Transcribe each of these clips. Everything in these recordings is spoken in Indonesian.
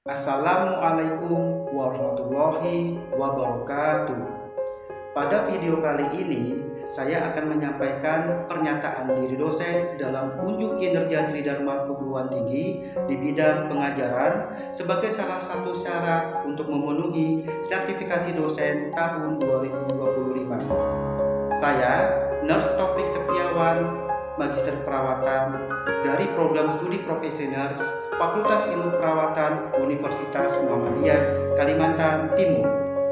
Assalamualaikum warahmatullahi wabarakatuh. Pada video kali ini, saya akan menyampaikan pernyataan diri dosen dalam unjuk kinerja Tridharma Perguruan Tinggi di bidang pengajaran sebagai salah satu syarat untuk memenuhi sertifikasi dosen tahun 2025. Saya, Nurse Taufik Setiawan, Magister Perawatan dari Program Studi Profesioners Fakultas Ilmu Perawatan Universitas Muhammadiyah Kalimantan Timur.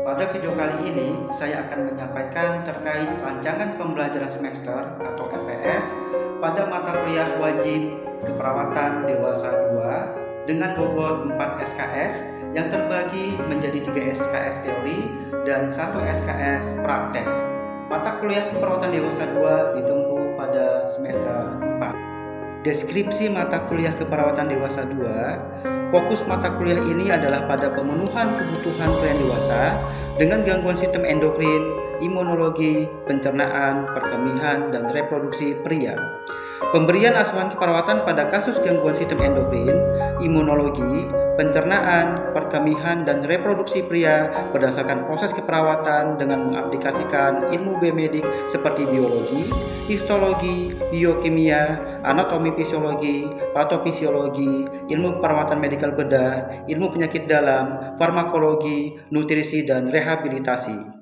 Pada video kali ini, saya akan menyampaikan terkait rancangan pembelajaran semester atau LPS pada mata kuliah wajib keperawatan dewasa 2 dengan bobot 4 SKS yang terbagi menjadi 3 SKS teori dan 1 SKS praktek. Mata kuliah keperawatan dewasa 2 ditempuh pada semester 4. Deskripsi mata kuliah keperawatan dewasa 2, fokus mata kuliah ini adalah pada pemenuhan kebutuhan klien dewasa dengan gangguan sistem endokrin, imunologi, pencernaan, perkemihan, dan reproduksi pria. Pemberian asuhan keperawatan pada kasus gangguan sistem endokrin, imunologi, pencernaan, perkemihan, dan reproduksi pria berdasarkan proses keperawatan dengan mengaplikasikan ilmu biomedik seperti biologi, histologi, biokimia, anatomi fisiologi, patofisiologi, ilmu perawatan medikal bedah, ilmu penyakit dalam, farmakologi, nutrisi, dan rehabilitasi.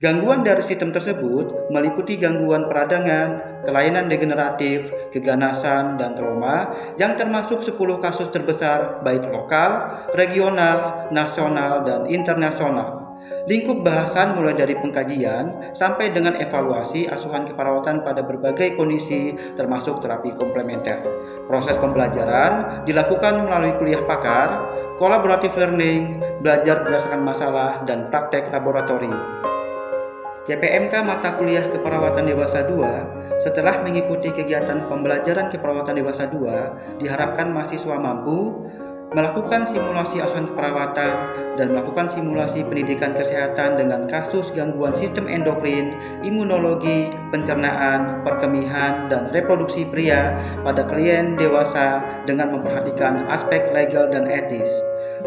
Gangguan dari sistem tersebut meliputi gangguan peradangan, kelainan degeneratif, keganasan, dan trauma yang termasuk 10 kasus terbesar baik lokal, regional, nasional, dan internasional. Lingkup bahasan mulai dari pengkajian sampai dengan evaluasi asuhan keperawatan pada berbagai kondisi termasuk terapi komplementer. Proses pembelajaran dilakukan melalui kuliah pakar, collaborative learning, belajar berdasarkan masalah, dan praktek laboratorium. CPMK mata kuliah keperawatan dewasa 2 setelah mengikuti kegiatan pembelajaran keperawatan dewasa 2 diharapkan mahasiswa mampu melakukan simulasi asuhan keperawatan dan melakukan simulasi pendidikan kesehatan dengan kasus gangguan sistem endokrin, imunologi, pencernaan, perkemihan, dan reproduksi pria pada klien dewasa dengan memperhatikan aspek legal dan etis.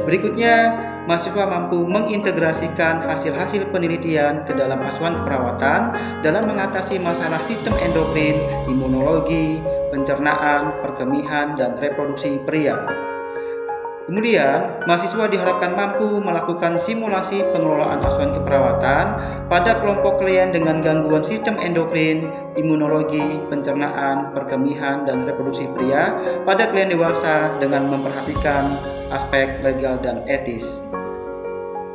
Berikutnya, mahasiswa mampu mengintegrasikan hasil-hasil penelitian ke dalam asuhan keperawatan dalam mengatasi masalah sistem endokrin, imunologi, pencernaan, perkemihan, dan reproduksi pria. Kemudian, mahasiswa diharapkan mampu melakukan simulasi pengelolaan asuhan keperawatan pada kelompok klien dengan gangguan sistem endokrin, imunologi, pencernaan, perkemihan, dan reproduksi pria pada klien dewasa dengan memperhatikan aspek legal dan etis.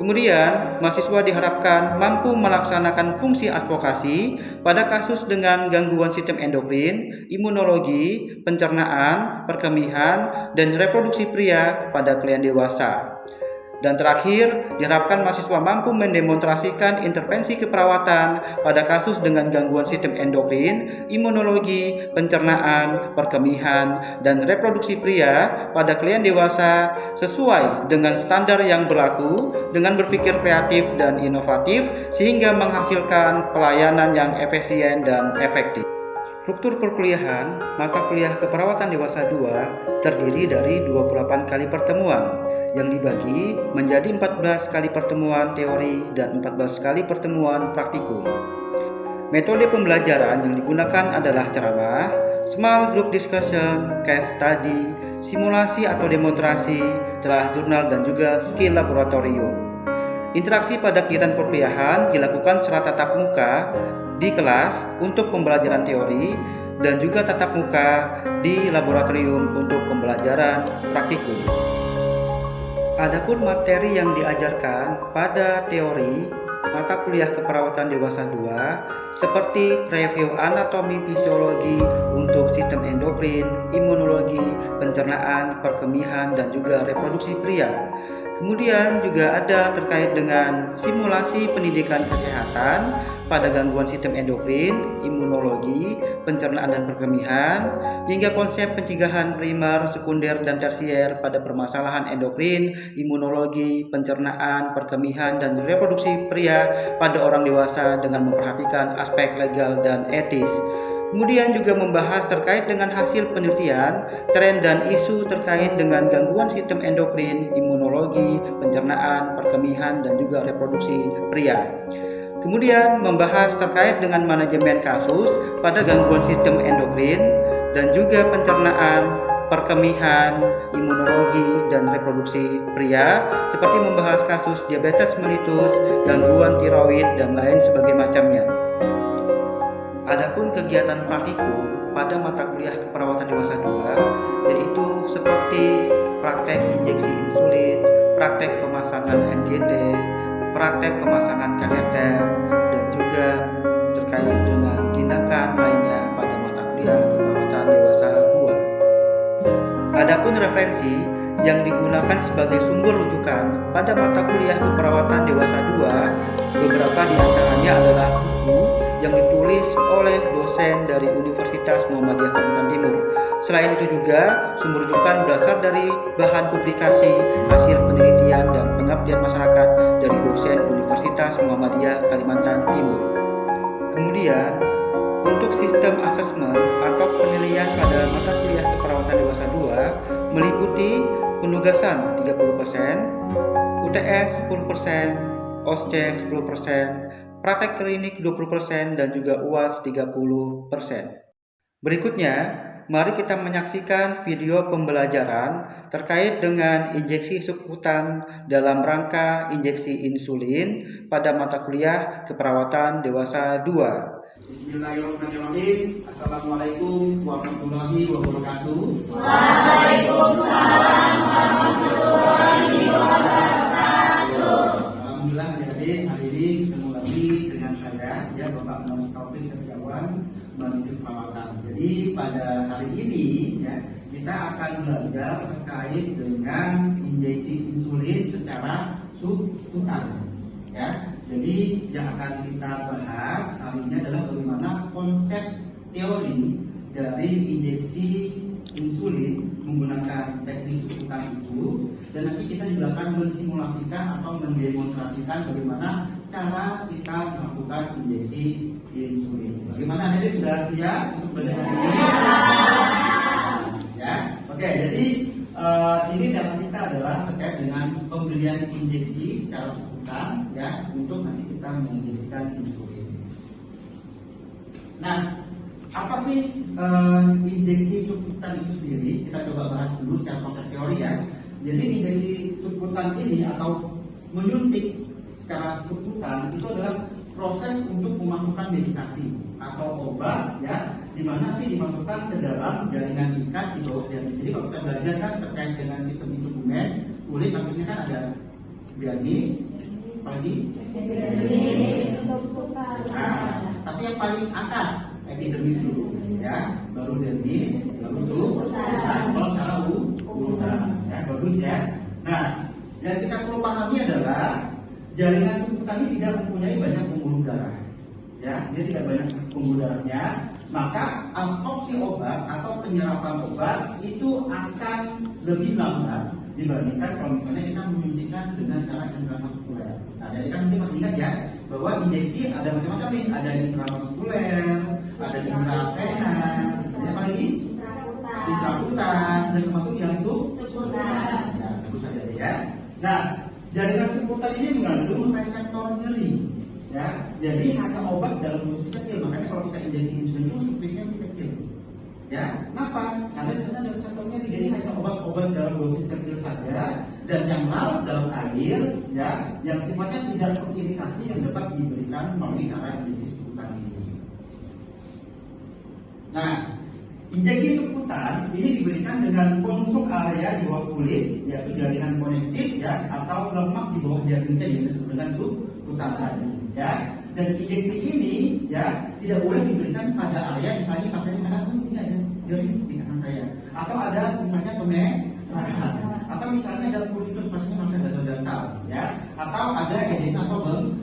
Kemudian, mahasiswa diharapkan mampu melaksanakan fungsi advokasi pada kasus dengan gangguan sistem endokrin, imunologi, pencernaan, perkemihan, dan reproduksi pria pada klien dewasa. Dan terakhir, diharapkan mahasiswa mampu mendemonstrasikan intervensi keperawatan pada kasus dengan gangguan sistem endokrin, imunologi, pencernaan, perkemihan, dan reproduksi pria pada klien dewasa sesuai dengan standar yang berlaku dengan berpikir kreatif dan inovatif sehingga menghasilkan pelayanan yang efisien dan efektif. Struktur perkuliahan mata kuliah keperawatan dewasa 2 terdiri dari 28 kali pertemuan yang dibagi menjadi 14 kali pertemuan teori dan 14 kali pertemuan praktikum. Metode pembelajaran yang digunakan adalah ceramah, small group discussion, case study, simulasi atau demonstrasi, telah jurnal, dan juga skill laboratorium. Interaksi pada kegiatan perkuliahan dilakukan secara tatap muka di kelas untuk pembelajaran teori dan juga tatap muka di laboratorium untuk pembelajaran praktikum. Adapun materi yang diajarkan pada teori mata kuliah keperawatan dewasa 2 seperti review anatomi fisiologi untuk sistem endokrin, imunologi, pencernaan, perkemihan, dan juga reproduksi pria. Kemudian juga ada terkait dengan simulasi pendidikan kesehatan pada gangguan sistem endokrin, imunologi, pencernaan, dan perkemihan, hingga konsep pencegahan primer, sekunder, dan tersier pada permasalahan endokrin, imunologi, pencernaan, perkemihan, dan reproduksi pria pada orang dewasa dengan memperhatikan aspek legal dan etis. Kemudian juga membahas terkait dengan hasil penelitian, tren dan isu terkait dengan gangguan sistem endokrin, imunologi, imunologi, pencernaan, perkemihan, dan juga reproduksi pria. Kemudian membahas terkait dengan manajemen kasus pada gangguan sistem endokrin dan juga pencernaan, perkemihan, imunologi, dan reproduksi pria, seperti membahas kasus diabetes mellitus, gangguan tiroid, dan lain sebagainya macamnya. Adapun kegiatan praktikum pada mata kuliah keperawatan dewasa 2 yaitu seperti praktek injeksi insulin, praktek pemasangan NGT, praktek pemasangan kateter, dan juga terkait dengan tindakan lainnya pada mata kuliah keperawatan dewasa 2. Adapun referensi yang digunakan sebagai sumber rujukan pada mata kuliah keperawatan dewasa 2, beberapa di antaranya adalah buku yang ditulis oleh dosen dari Universitas Muhammadiyah Kalimantan Timur. Selain itu juga sumber rujukan berasal dari bahan publikasi, hasil penelitian, dan pengabdian masyarakat dari dosen Universitas Muhammadiyah Kalimantan Timur. Kemudian, untuk sistem asesmen atau penilaian pada mata kuliah keperawatan dewasa 2 meliputi penugasan 30%, UTS 10%, OSCE 10%, praktek klinik 20%, dan juga UAS 30%. Berikutnya, mari kita menyaksikan video pembelajaran terkait dengan injeksi subkutan dalam rangka injeksi insulin pada mata kuliah keperawatan dewasa 2. Bismillahirrahmanirrahim. Assalamualaikum warahmatullahi wabarakatuh. Waalaikumsalam warahmatullahi wabarakatuh. Alhamdulillah, adik-adik, hari ini ketemu lagi dengan saya, ya, Bapak Muhammad Taufik Setiawan, Mahasiswa Perawatan. Jadi pada hari ini, ya, kita akan belajar terkait dengan injeksi insulin secara subkutan, ya. Jadi yang akan kita bahas hari ini adalah bagaimana konsep teori dari injeksi insulin menggunakan teknik subkutan itu, dan nanti kita juga akan mensimulasikan atau mendemonstrasikan bagaimana cara kita melakukan injeksi insulin. Bagaimana, adik sudah siap untuk belajar ini? Ya, oke. Jadi ini data kita adalah terkait dengan pemberian injeksi secara subkutan, ya, untuk nanti kita menginjeksikan insulin. Nah, apa sih injeksi subkutan itu sendiri? Kita coba bahas dulu secara konsep teori, ya. Jadi injeksi subkutan ini atau menyuntik secara subkutan itu adalah proses untuk memasukkan medikasi atau obat, ya, di mana nanti dimasukkan ke dalam jaringan ikat gitu. Dan di sini kalau kita belajar kan terkait dengan sistem integumen kulit, maksudnya kan ada dermis, apalagi tapi yang paling atas epidermis dulu, ya, baru dermis, baru subkutan. Kalau secara urutan, ya, bagus, ya. Nah, yang kita perlu pahami adalah jaringan subkutan ini tidak mempunyai banyak pembuluh darah, ya, dia tidak banyak pembuluh darahnya, maka absorpsi obat atau penyerapan obat itu akan lebih lambat dibandingkan kalau misalnya kita menyuntikkan dengan cara intramuskuler. Nah, jadi kan mungkin masih ingat, ya, bahwa injeksi ada macam-macam nih, ada intramuskuler, ada intravena, ada apa lagi? Intrakutan, dan termasuk yang subkutan. Nah, tentu saja, ya. Nah, jaringan subkutan ini mengandung reseptor nyeri, ya. Jadi hanya obat dalam dosis kecil, makanya kalau kita injeksi insulin itu supirnya lebih kecil, ya. Kenapa? Karena di sana ada reseptor nyeri, jadi hanya obat-obat dalam dosis kecil saja dan yang larut dalam air, ya, yang sifatnya tidak teriritasi yang dapat diberikan melalui cara injeksi subkutan ini. Nah, injeksi subkutan ini diberikan dengan penusuk area di bawah kulit, yaitu jaringan konektif, ya, atau lemak di bawah jaringan yang disebut dengan subkutan tadi, ya. Dan injeksi ini, ya, tidak boleh diberikan pada area misalnya pasiennya mana tuh ini ada jari di kanan saya, atau ada misalnya pemerahan, atau misalnya ada puritus pasiennya masih gatal-gatal, ya, atau ada edema atau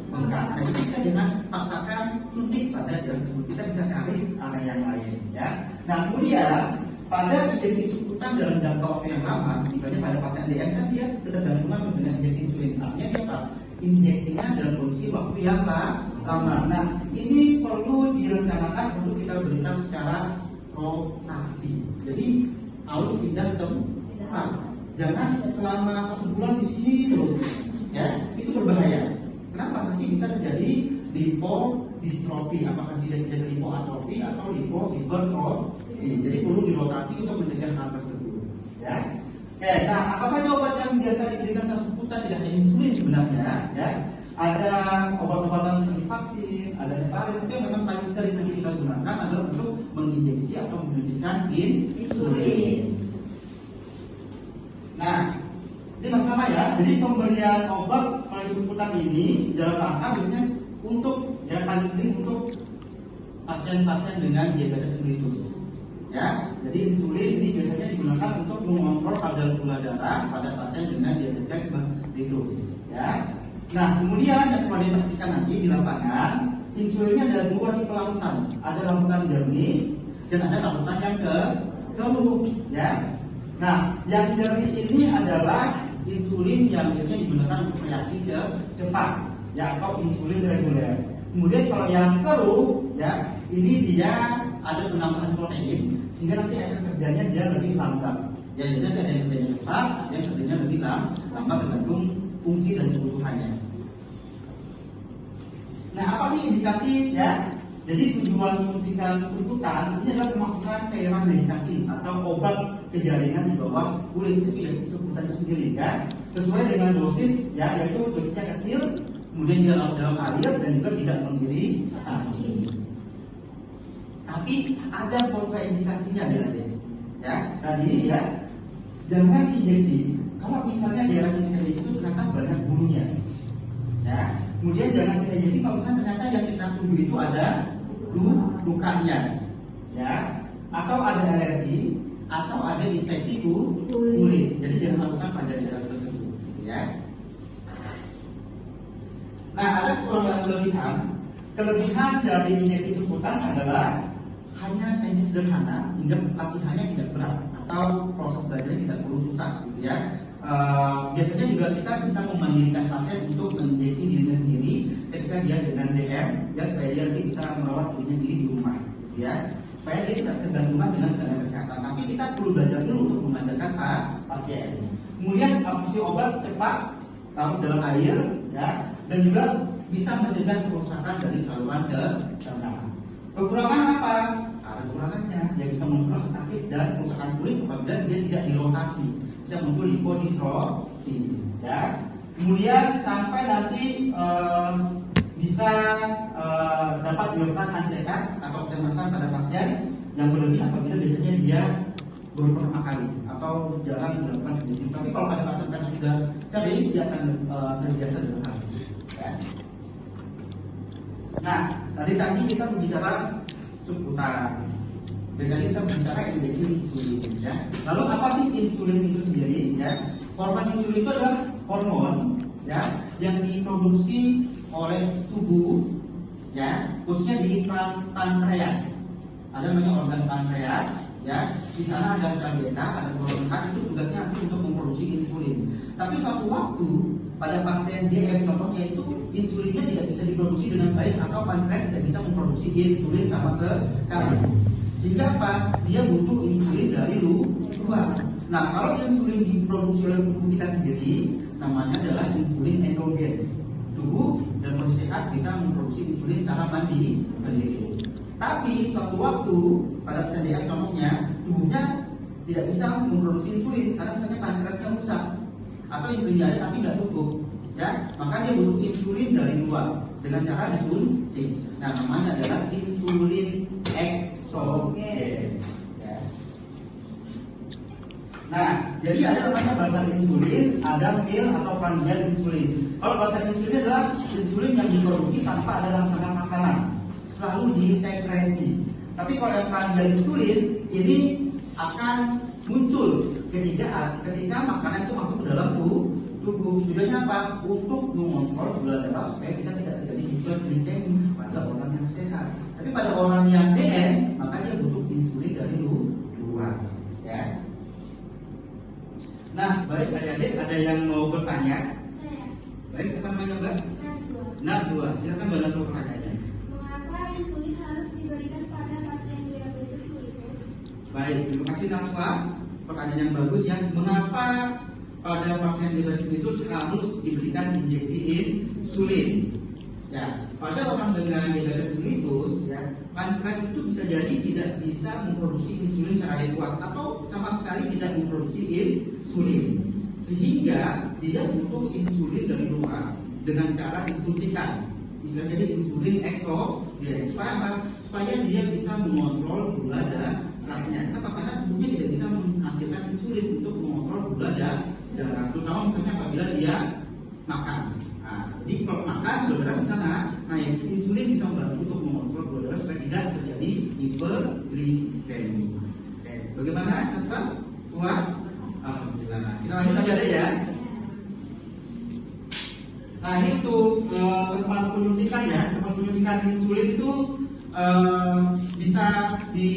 bengkak. Nah, itu kita jangan paksakan suntik pada jaringan tersebut, kita bisa cari area yang lain, ya. Nah, kemudian pada injeksi subkutan dalam jangka waktu yang lama, misalnya pada pasien DM kan dia ketergantungan dengan injeksi insulin. Artinya dia apa? Injeksinya dalam kondisi waktu yang lama. Nah, ini perlu direncanakan untuk kita berikan secara rotasi. Jadi harus pindah ke tempat, jangan selama 1 bulan di sini terus, ya itu berbahaya. Kenapa? Nanti bisa terjadi lipodystrofi, apakah tidak lipoatrofi atau lipohipertrofi. Jadi perlu dirotasi untuk mencegah hal tersebut, ya. Oke, nah apa saja obat yang biasa diberikan saat seputar, tidak hanya insulin sebenarnya, ya. Ada obat-obatan seperti vaksin, ada heparin, tapi yang memang paling sering nanti kita gunakan adalah untuk menginjeksi atau menyuntikkan insulin. Nah, ini sama ya. Jadi pemberian obat melalui suntikan ini dalam rangka biasanya untuk yang paling sering untuk pasien-pasien dengan diabetes mellitus. Ya, jadi insulin ini biasanya digunakan untuk mengontrol kadar gula darah pada pasien dengan diabetes mellitus. Ya. Nah, kemudian yang perlu diperhatikan nanti di lapangan, insulinnya ada 2 tipe larutan. Ada larutan jernih dan ada larutan yang keruh. Ya. Nah, yang jernih ini adalah insulin yang biasanya digunakan untuk reaksi cepat, ya, atau insulin reguler. Kemudian kalau yang keruh, ya, ini dia ada penambahan protein sehingga nanti efek kerjanya dia lebih lambat. Ya, jadi ada yang kerjanya cepat, ada yang kerjanya lebih lambat tergantung fungsi dan kebutuhannya. Nah, apa sih indikasi, ya? Jadi tujuan suntikan suntikan ini adalah memasukkan cairan medikasi atau obat ke jaringan di bawah kulit, itu ya suntikan itu sendiri, ya, sesuai dengan dosis, ya, yaitu dosisnya kecil, kemudian dia dalam air dan juga tidak mengiritasi. Tapi ada kontraindikasinya, ya. Tadi, ya, jangan injeksi kalau misalnya daerah injeksi itu ternyata banyak bulunya, ya. Kemudian jangan kita injeksi kalau misalnya ternyata yang kita tuju itu ada lukanya, ya, atau ada alergi atau ada infeksi kulit. Jadi jangan lakukan pada daerah tersebut, ya. Nah, ada kelebihan dari injeksi suntikan adalah hanya teknik sederhana sehingga latihannya tidak berat atau proses belajarnya tidak perlu susah, gitu ya. Biasanya juga kita bisa memandirikan pasien untuk menginjeksi dirinya sendiri ketika dia dengan DM, ya, supaya dia nanti bisa merawat dirinya sendiri di rumah, gitu ya, supaya dia tidak tergantungan dengan tenaga kesehatan. Tapi kita perlu belajar dulu untuk mengandalkan pasien. Kemudian absorpsi obat cepat dalam air, ya, dan juga bisa mencegah kerusakan dari saluran ke dalam. Kekurangan apa? Ada kekurangannya, dia bisa muncul sakit dan kerusakan kulit apabila dia tidak dirotasi, bisa muncul lipodystrofi, ya. Kemudian sampai nanti bisa dapat menyebabkan anxietas atau kecemasan pada pasien yang berlebih apabila biasanya dia baru pertama kali atau jarang melakukan injeksi. Tapi kalau pada pasien yang sudah sering, dia akan terbiasa dengan hal itu, ya. Nah, tadi kita berbicara subkutan. Dari tadi kita berbicara injeksi insulin, ya. Lalu apa sih insulin itu sendiri, ya? Hormon insulin itu adalah hormon, ya, yang diproduksi oleh tubuh, ya, khususnya di pankreas. Ada namanya organ pankreas, ya. Di sana ada sel beta, ada kloroplasma, itu tugasnya untuk memproduksi insulin. Tapi suatu waktu pada pasien DM contohnya itu insulinnya tidak bisa diproduksi dengan baik atau pankreas tidak bisa memproduksi insulin sama sekali. Sehingga apa? Dia butuh insulin dari luar. Nah, kalau insulin diproduksi oleh tubuh kita sendiri, namanya adalah insulin endogen. Tubuh dan manusia sehat bisa memproduksi insulin secara mandiri. Tapi suatu waktu pada pasien DM contohnya, tubuhnya tidak bisa memproduksi insulin karena misalnya pankreasnya rusak atau insulinnya ada tapi nggak cukup, ya, maka dia butuh insulin dari luar dengan cara disuntik. Nah, namanya adalah insulin eksogen, ya. Nah, jadi ada namanya bahan insulin, ada pil atau prandial insulin. Kalau bahan insulin adalah insulin yang diproduksi tanpa ada rangsangan makanan, selalu disekresi. Tapi kalau yang prandial insulin ini akan muncul ketika makanan itu masuk ke dalam tubuh. Tujuannya apa? Untuk mengontrol gula darah supaya kita tidak terjadi hiperglikemi pada orang yang sehat. Tapi pada orang yang DM, maka dia butuh insulin dari luar, ya. Nah, baik adik-adik, ada yang mau bertanya? Saya. Baik, siapa namanya Mbak? Najwa. Silakan Mbak Najwa pertanyaannya. Mengapa insulin harus diberikan pada pasien diabetes mellitus? Baik, terima kasih Najwa. pertanyaan yang bagus ya. Mengapa pada pasien diabetes mellitus harus diberikan injeksi insulin? Ya, pada orang dengan diabetes mellitus ya, pankreas itu bisa jadi tidak bisa memproduksi insulin secara adekuat atau sama sekali tidak memproduksi insulin, sehingga dia butuh insulin dari luar dengan cara disuntikan, istilahnya insulin eksogen. Supaya apa? Supaya dia bisa mengontrol gula darahnya. Kenapa? Karena tubuhnya tidak bisa menghasilkan insulin untuk mengontrol gula darah, terutama misalnya apabila dia makan. Nah, jadi kalau makan gula darah di sana, nah insulin bisa membantu untuk mengontrol gula darah supaya tidak terjadi hiperglikemi. Oke, bagaimana teman-teman? Puas? Alhamdulillah. Kita lanjut aja deh ya. Nah, ini untuk tempat penyuntikan ya. Tempat penyuntikan insulin itu bisa di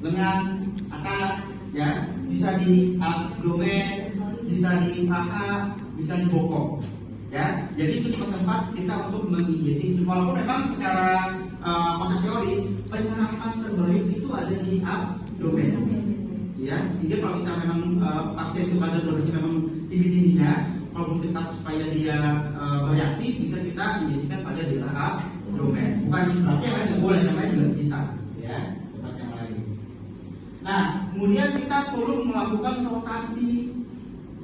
lengan atas ya, bisa di abdomen, bisa di paha, bisa di bokong ya. Jadi itu tempat kita untuk menginjeksi insulin. Walaupun memang secara masa teori penyerapan terbaik itu ada di abdomen ya. Sehingga kalau kita memang pasien itu ada darahnya memang tinggi-tingginya, kalau kita supaya dia bereaksi, bisa kita injeksikan pada daerah abdomen. Bukan berarti yang lain tidak boleh, yang lain juga bisa ya, tempat yang lain. Nah, kemudian kita perlu melakukan rotasi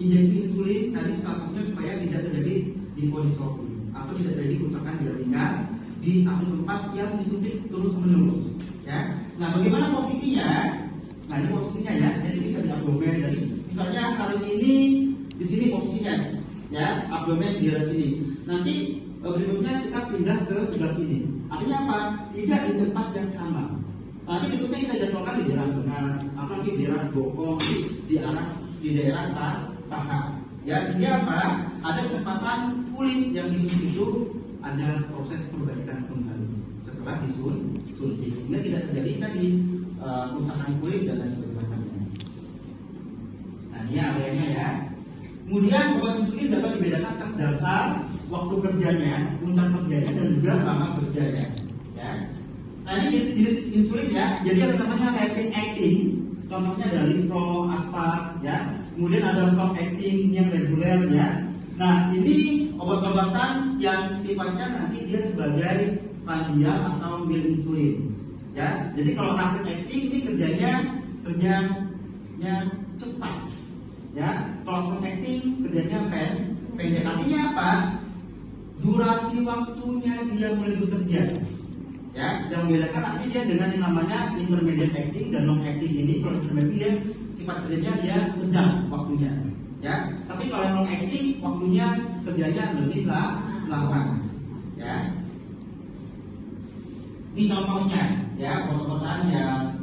injeksi insulin tadi salah satunya supaya tidak terjadi lipodystrophy atau tidak terjadi kerusakan jaringan di satu tempat yang disuntik terus menerus ya. Nah, bagaimana posisinya? Nah, ini posisinya ya, jadi bisa di abdomen. Jadi misalnya kali ini di sini posisinya ya, abdomen di daerah sini. Nanti berikutnya kita pindah ke sebelah sini. Artinya apa? Tidak di tempat yang sama. Tapi berikutnya kita jadwalkan di daerah lengan atau di daerah bokong, di daerah paha. Ya, sehingga apa? Ada kesempatan kulit yang disuntik itu ada proses perbaikan kembali setelah disuntik, sehingga tidak terjadi tadi kerusakan kulit dan lain sebagainya. Nah, ini areanya ya. Kemudian obat insulin dapat dibedakan atas dasar waktu kerjanya, puncak kerjanya, dan juga lama kerjanya. Ya. Nah, ini jenis-jenis insulin ya. Jadi ada namanya rapid acting, contohnya dari Lispro, Aspart, ya. Kemudian ada short acting yang reguler ya. Nah, ini obat-obatan yang sifatnya nanti dia sebagai radial atau mil insulin. Ya. Jadi kalau rapid acting ini kerjanya cepat. Ya, kalau short acting kerjanya pendek. Artinya apa? Durasi waktunya dia mulai bekerja. Ya, yang membedakan artinya dia dengan yang namanya intermediate acting dan long acting ini. Kalau intermediate dia sifat kerjanya dia sedang waktunya. Ya, tapi kalau yang long acting waktunya kerjanya lebih lama. Ya. Ini contohnya ya, obat-obatan yang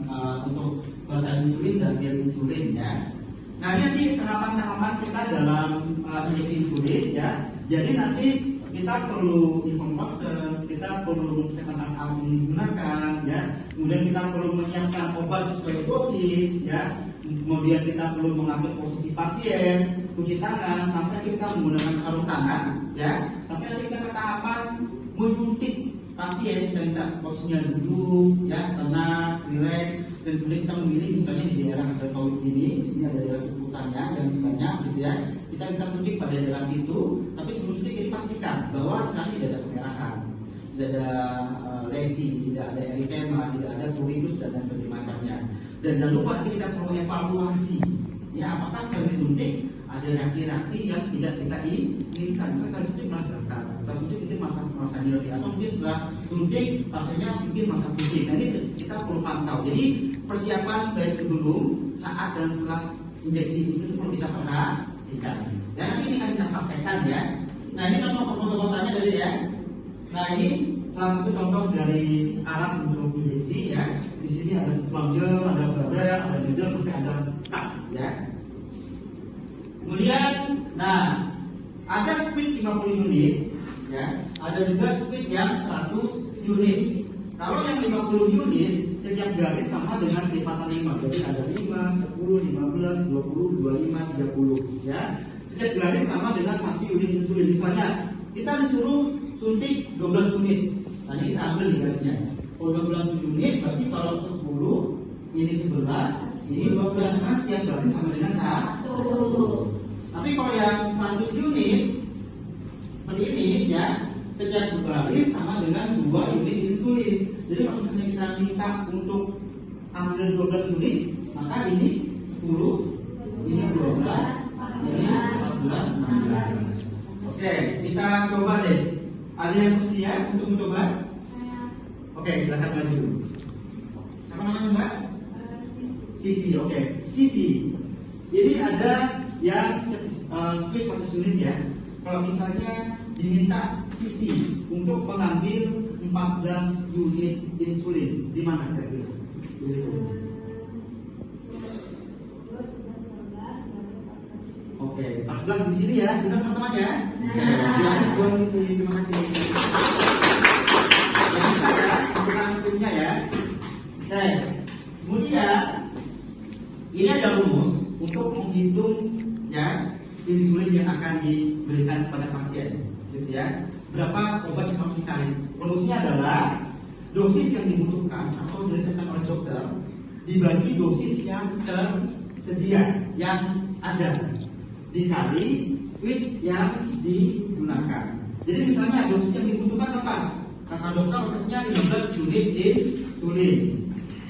untuk bahasa insulin dan gel insulin ya. Nah, ini nanti tahapan-tahapan kita dalam injeksi insulin ya. Jadi nanti kita perlu informasi, kita perlu menentukan apa yang digunakan ya. Kemudian kita perlu menyiapkan obat sesuai dosis ya. Kemudian kita perlu mengatur posisi pasien, cuci tangan, sampai kita menggunakan sarung tangan ya. Sampai nanti kita ke tahapan menyuntik pasien, dan kita posisinya duduk ya, tenang, rileks. Dan kemudian kita memilih misalnya di daerah ada COVID sini ada daerah seputarnya yang banyak gitu ya. Kita bisa suntik pada daerah situ, tapi sebelum suntik kita pastikan bahwa di sana tidak ada kemerahan, tidak ada lesi, tidak ada eritema, tidak ada pruritus dan lain sebagainya. Dan jangan lupa kita perlu evaluasi ya, apakah setelah disuntik ada reaksi-reaksi yang tidak kita inginkan. Misalnya kalau suntik malah gatal, setelah suntik mungkin merasa nyeri, atau mungkin setelah suntik pasiennya mungkin merasa pusing. Nah, ini kita perlu pantau. Jadi persiapan baik sebelum, saat, dan setelah injeksi itu perlu kita perhatikan. Dan nanti ini akan kita praktekkan ya. Nah, ini contoh obat-obatannya dari ya. Nah, ini salah satu contoh dari alat untuk injeksi ya. Di sini ada plunger, ada barrel, ada needle, sampai ada cup ya. Kemudian, nah, ada squid 50 unit ya. Ada juga squid yang 100 unit. Kalau yang 50 unit setiap garis sama dengan lipatan 5. Jadi ada 5, 10, 15, 20, 25, 30 ya. Setiap garis sama dengan 1 unit insulin. Misalnya kita disuruh suntik 12 unit. Nah, ini kita ambil di garisnya. Kalau 12 unit berarti kalau 10 ini 11, Ini 12 karena setiap baris sama dengan 1. Tapi kalau yang 100 unit seperti ini ya, setiap baris sama dengan 2 unit insulin. Jadi kalau misalnya kita minta untuk ambil 12 unit, maka ini 10, ini 12, ini 14, 16. Oke, kita coba deh. Ada yang bersedia untuk mencoba? Oke, silakan maju. Siapa namanya Mbak? Sisi. Oke, Sisi. Jadi ada yang split 1 unit ya. Kalau misalnya diminta Sisi untuk mengambil 14 unit insulin, di mana kira-kira? Oke, 14 di sini ya, benar teman-teman ya? Nah, gue di sini, terima kasih. Yang bisa ya, bukan timnya ya. Oke, kemudian ini ada rumus untuk menghitung ya insulin yang akan diberikan kepada pasien, gitu ya. Berapa obat yang harus dikali? Rumusnya adalah dosis yang dibutuhkan atau diresepkan oleh dokter dibagi dosis yang tersedia yang ada dikali squid yang digunakan. Jadi misalnya dosis yang dibutuhkan apa? Kata dokter resepnya 15 unit insulin.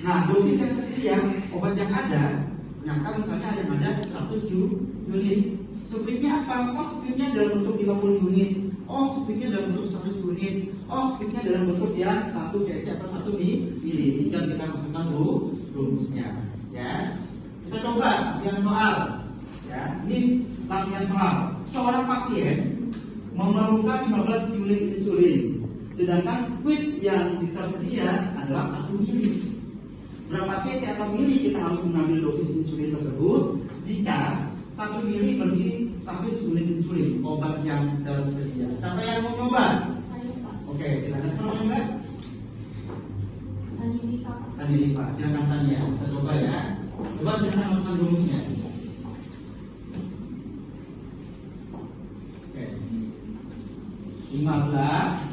Nah, dosis yang tersedia obat yang ada, ternyata misalnya ada 100 unit. Squidnya apa? Oh, squidnya dalam bentuk 50 unit. Oh, squidnya dalam bentuk 100 unit. Oh, squidnya dalam bentuk yang 1 cc atau 1 mili. Tinggal kita masukkan rumusnya. Ya, kita coba yang soal. Ya, ini latihan soal. Seorang pasien memerlukan 15 unit insulin, sedangkan squid yang tersedia adalah 1 mili. Berapa cc atau mili kita harus mengambil dosis insulin tersebut jika 1 mili berisi 1 unit insulin obat yang tersedia? Siapa yang mau coba? Oke, silakan kalau Mbak. Tani Rifa, silakan tanya ya. Kita coba ya. Coba silakan masukkan rumusnya. Oke. 15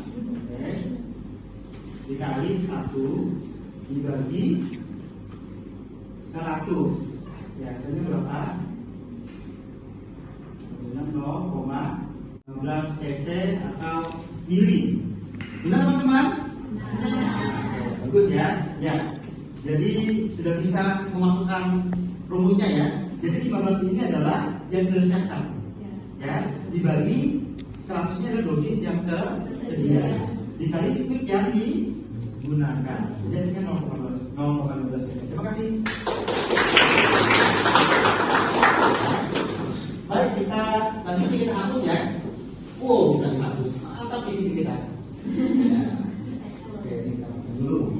dikali 1 dibagi 100. Ya, hasilnya berapa? 0,16 cc atau mili. Benar teman-teman? Bagus ya. Ya. Jadi sudah bisa memasukkan rumusnya ya. Jadi 15 ini adalah yang diresepkan. Ya, dibagi 100-nya adalah dosis yang tersedia. Dikali squid yang digunakan. Jadi 0,15 cc. Terima kasih. Baik, kita tadi kita hapus ya. Oh, bisa dihapus. Mantap ini kita. Ya. Oke, kita hapus dulu.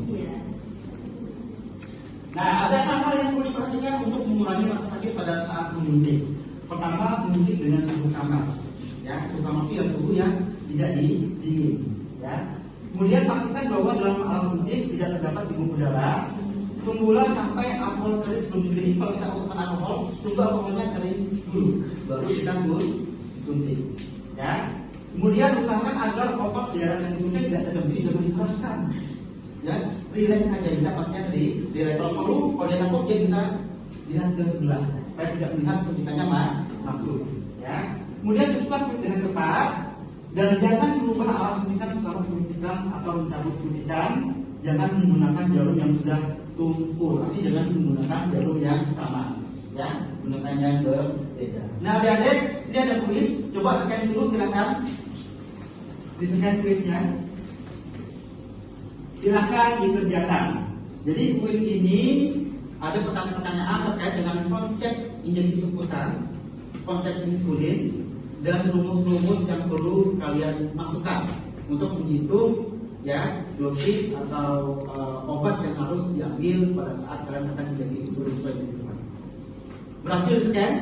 Nah, ada hal-hal yang perlu diperhatikan untuk mengurangi rasa sakit pada saat menyuntik. Pertama, menyuntik dengan suhu kamar. Ya, suhu kamar itu ya suhu yang tidak dingin. Ya. Kemudian pastikan bahwa dalam alat suntik tidak terdapat debu udara. Tunggulah sampai alkohol kering sebelum diberi. Kalau kita masukkan alkohol, tunggu alkoholnya kering dulu, baru kita suntik. Ya. Kemudian usahakan agar otot di daerah yang disuntik tidak tergembiri, jangan dikeraskan. Ya, relax saja, kita pastinya relax. Kalau perlu, kalau dia takut dia bisa lihat ke sebelah, supaya tidak melihat suntikannya masuk. Ya. Kemudian suntikan dengan cepat dan jangan merubah alat suntikan setelah suntikan atau mencabut suntikan. Jangan menggunakan jarum yang sudah tumpul, artinya jangan menggunakan jarum yang sama, ya, gunakan yang berbeda. Nah, adik-adik, ini ada kuis, coba scan dulu, silakan. Di scan kuisnya, silakan dikerjakan. Jadi kuis ini ada pertanyaan-pertanyaan terkait dengan konsep injeksi seputar, konsep insulin, dan rumus-rumus yang perlu kalian masukkan untuk menghitung ya dosis atau obat yang harus diambil pada saat kalian akan injeksi insulin sesuai kebutuhan. Berhasil scan?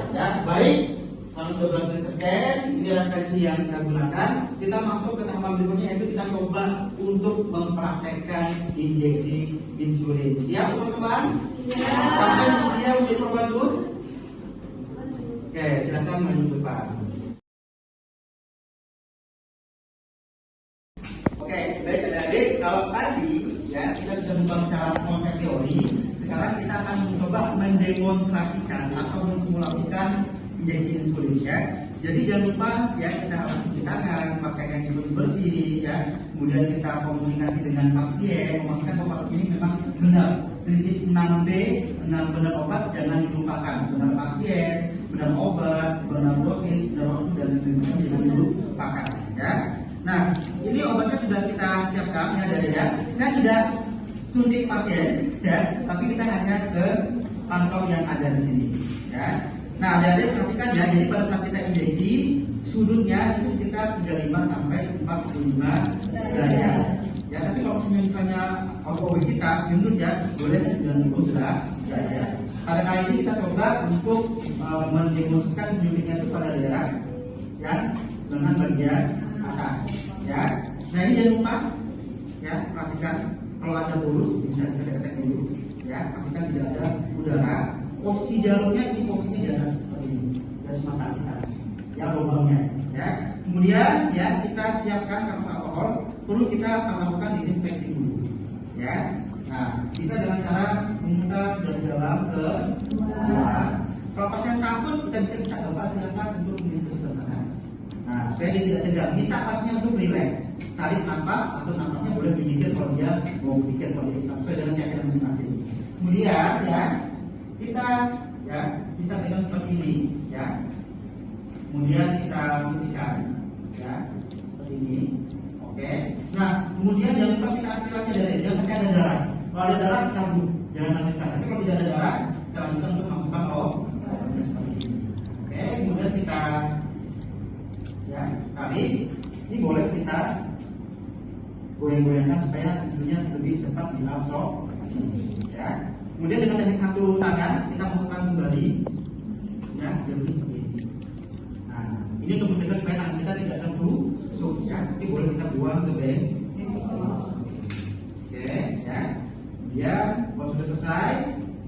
Ya, baik. Kalau sudah berhasil scan, ini referensi yang kita gunakan. Kita masuk ke tahapan berikutnya, yaitu kita coba untuk mempraktekkan injeksi insulin. Siap teman-teman? Siap. Sampai dia menjadi pembantu. Oke, silakan maju ke depan. Oke, baik adik-adik, kalau tadi ya kita sudah membahas secara konsep teori, mendemonstrasikan atau mensimulasikan injeksi insulin ya. Jadi jangan lupa ya, kita harus cuci tangan, pakai hand sanitizer bersih ya. Kemudian kita komunikasi dengan pasien, memastikan bahwa pasien ini memang benar. Prinsip 6B, benar obat jangan dilupakan. Benar pasien, benar obat, benar dosis, benar waktu dan sebagainya jangan dilupakan ya. Nah, ini obatnya sudah kita siapkan ya dari ya. Saya tidak suntik pasien ya, tapi kita hanya ke kantong yang ada di sini ya. Nah, adik-adik perhatikan ya, jadi pada saat kita injeksi sudutnya itu sekitar 35 sampai 45 derajat. Ya, tapi kalau misalnya obesitas, gendut ya, boleh 90 derajat. Pada kali ini kita coba untuk mendemonstrasikan suntiknya itu pada daerah yang lengan bagian atas. Ya, nah ini jangan lupa ya, perhatikan kalau ada bolus bisa kita ketek dulu. Ya, perhatikan tidak ada udara. Posisi jarumnya ini posisinya di atas seperti ini, di atas mata kita, ya lubangnya, ya. Kemudian ya kita siapkan kertas alkohol, perlu kita lakukan disinfeksi dulu, ya. Nah, bisa dengan cara memutar dari dalam ke luar. Kalau pasien takut, kita coba silakan untuk menginfus ke sana. Nah, supaya dia tidak tegang, minta pasiennya untuk relax, tarik nafas atau nafasnya boleh dipikir kalau dia mau pikir kalau dia sesuai dengan keyakinan masing-masing. Kemudian ya kita ya bisa pegang seperti ini ya. Kemudian kita suntikan ya seperti ini. Oke. Nah, kemudian jangan lupa kita aspirasi dari jangan sampai ada darah. Kalau ada darah cabut, jangan lanjutkan. Tapi kalau tidak ada darah, kita lanjutkan untuk masukkan seperti ini. Oke. Kemudian kita ya tarik. Ini boleh kita goyang-goyangkan supaya insulinnya lebih cepat diabsorpsi ya. Kemudian dengan teknik satu tangan kita masukkan kembali ya, jadi seperti ini. Nah, ini untuk mencegah supaya tangan kita tidak tertusuk ya. Ini boleh kita buang ke bank. Oke ya. Kemudian kalau sudah selesai,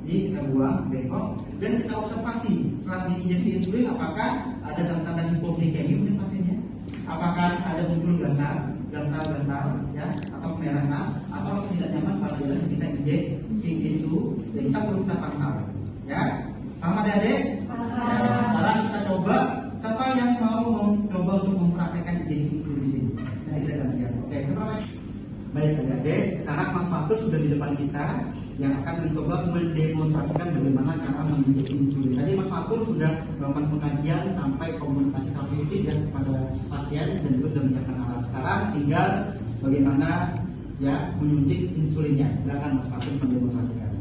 ini kita buang bengkok dan kita observasi setelah diinjeksi insulin apakah ada tanda-tanda hipoglikemia mungkin pasiennya. Apakah ada muncul gatal ya, atau kemerahan, atau tidak nyaman pada jalan kita injeksi insulin, jadi kita perlu kita pantau, ya. Paham adik-adik? Ya, sekarang kita coba siapa yang mau mencoba untuk mempraktekkan injeksi insulin di sini. Saya tidak akan lihat. Oke, siapa? Baik adik-adik, sekarang Mas Fatur sudah di depan kita yang akan mencoba mendemonstrasikan bagaimana cara menginjeksi insulin. Tadi Mas Fatur sudah melakukan pengajian sampai komunikasi tertutup ya kepada pasien dan juga sudah menyiapkan alat. Sekarang tinggal bagaimana ya menyuntik insulinnya. Silakan Mas Fatur mendemonstrasikan.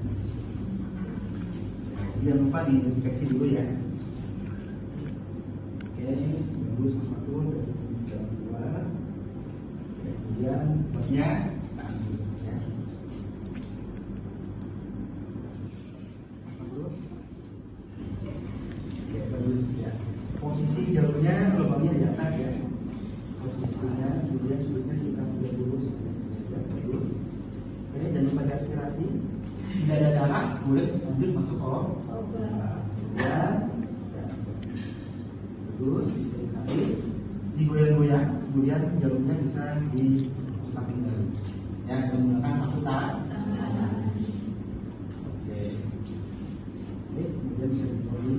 Jangan lupa diinspeksi dulu ya. Oke, bagus Mas Fatur. Kemudian bosnya ya. Oke, bagus ya. Posisi jalurnya lubangnya di atas ya. Posisinya, kemudian sudutnya sekitar 30 ya, bagus. Oke, jangan lupa aspirasi. Tidak ada darah, boleh lanjut masuk obat. Ya, bagus, bisa ditarik, digoyang-goyang, kemudian jalurnya bisa dimasukkan kembali. Ya, menggunakan satu tangan. Oke, kemudian bisa diberi.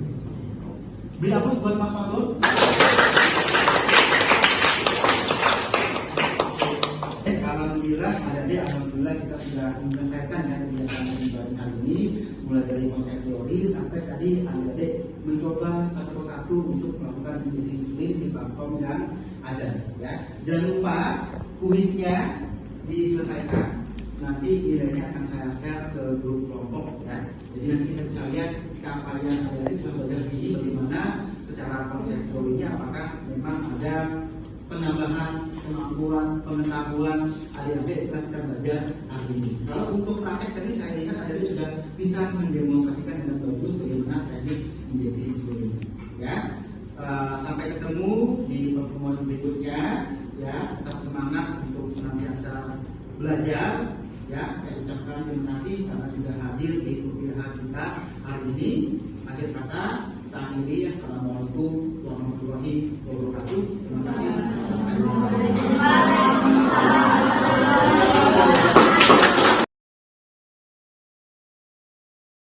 Beri hapus buat Mas Fatur. Alhamdulillah kita sudah menyelesaikan ya kegiatan pembelajaran kali ini, mulai dari konsep teori sampai tadi adik-adik mencoba satu persatu untuk melakukan injeksi insulin di platform yang ada ya. Jangan lupa kuisnya diselesaikan. Nanti nilainya akan saya share ke grup kelompok ya. Jadi nanti kita bisa lihat apa yang adik-adik sudah belajar ini bagaimana secara konsep teorinya, apakah memang ada penambahan kemampuan pengetahuan adik-adik setelah kita belajar hari ini. Kalau untuk praktek tadi saya lihat adik-adik sudah bisa mendemonstrasikan dengan bagus bagaimana teknik injeksi insulin. Ya, sampai ketemu di pertemuan berikutnya. Ya, tetap semangat untuk senantiasa belajar. Ya, saya ucapkan terima kasih karena sudah hadir di kuliah kita hari ini. Akhir kata, saya akhiri. Assalamualaikum warahmatullahi wabarakatuh. Terima kasih.